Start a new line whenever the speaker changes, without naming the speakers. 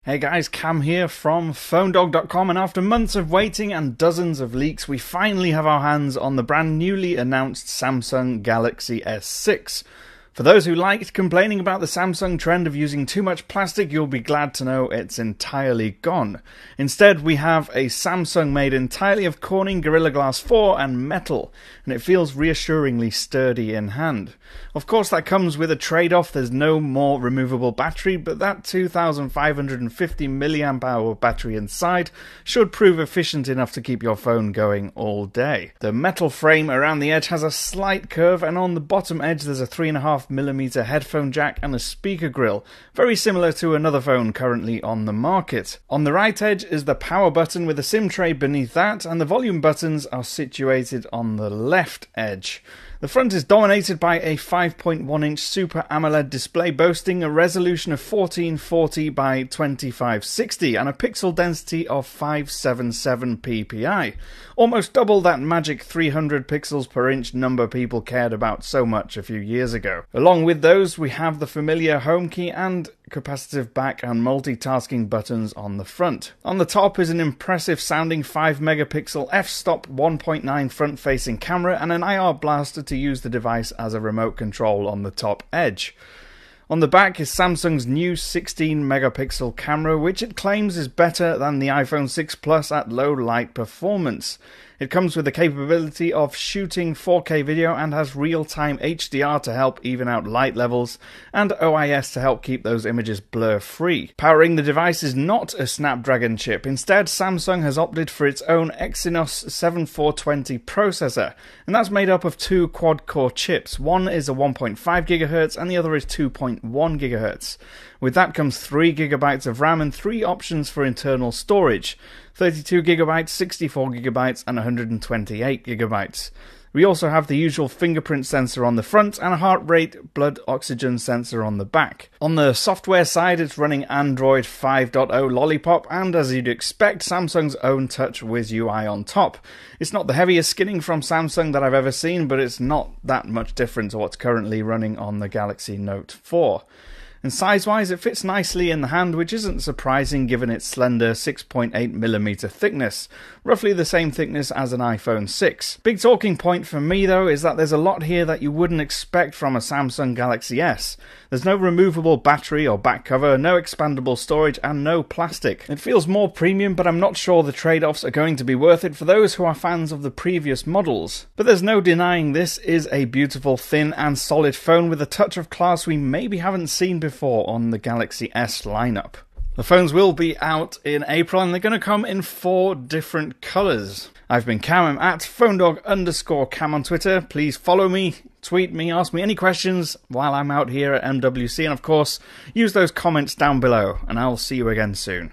Hey guys, Cam here from PhoneDog.com, and after months of waiting and dozens of leaks, we finally have our hands on the brand newly announced Samsung Galaxy S6. For those who liked complaining about the Samsung trend of using too much plastic, you'll be glad to know it's entirely gone. Instead, we have a Samsung made entirely of Corning Gorilla Glass 4 and metal, and it feels reassuringly sturdy in hand. Of course, that comes with a trade-off. There's no more removable battery, but that 2,550 mAh battery inside should prove efficient enough to keep your phone going all day. The metal frame around the edge has a slight curve, and on the bottom edge there's a 3.5mm headphone jack and a speaker grill, very similar to another phone currently on the market. On the right edge is the power button with a SIM tray beneath that, and the volume buttons are situated on the left edge. The front is dominated by a 5.1-inch Super AMOLED display boasting a resolution of 1440 by 2560 and a pixel density of 577 ppi, almost double that magic 300 pixels per inch number people cared about so much a few years ago. Along with those, we have the familiar home key and capacitive back and multitasking buttons on the front. On the top is an impressive sounding 5-megapixel f-stop 1.9 front-facing camera and an IR blaster to use the device as a remote control on the top edge. On the back is Samsung's new 16-megapixel camera, which it claims is better than the iPhone 6 Plus at low light performance. It comes with the capability of shooting 4K video and has real-time HDR to help even out light levels, and OIS to help keep those images blur-free. Powering the device is not a Snapdragon chip. Instead, Samsung has opted for its own Exynos 7420 processor, and that's made up of two quad-core chips. One is a 1.5 GHz and the other is 2.1 GHz. With that comes 3 GB of RAM and 3 options for internal storage: 32 GB, 64 GB and 128 GB. We also have the usual fingerprint sensor on the front and a heart rate blood oxygen sensor on the back. On the software side, it's running Android 5.0 Lollipop and, as you'd expect, Samsung's own TouchWiz UI on top. It's not the heaviest skinning from Samsung that I've ever seen, but it's not that much different to what's currently running on the Galaxy Note 4. And size-wise, it fits nicely in the hand, which isn't surprising given its slender 6.8mm thickness, roughly the same thickness as an iPhone 6. Big talking point for me, though, is that there's a lot here that you wouldn't expect from a Samsung Galaxy S. There's no removable battery or back cover, no expandable storage, and no plastic. It feels more premium, but I'm not sure the trade-offs are going to be worth it for those who are fans of the previous models. But there's no denying this is a beautiful, thin, and solid phone with a touch of class we maybe haven't seen before on the Galaxy S lineup. The phones will be out in April and they're going to come in 4 different colours. I've been Cam. I'm at PhoneDog_Cam on Twitter. Please follow me, tweet me, ask me any questions while I'm out here at MWC, and of course use those comments down below, and I'll see you again soon.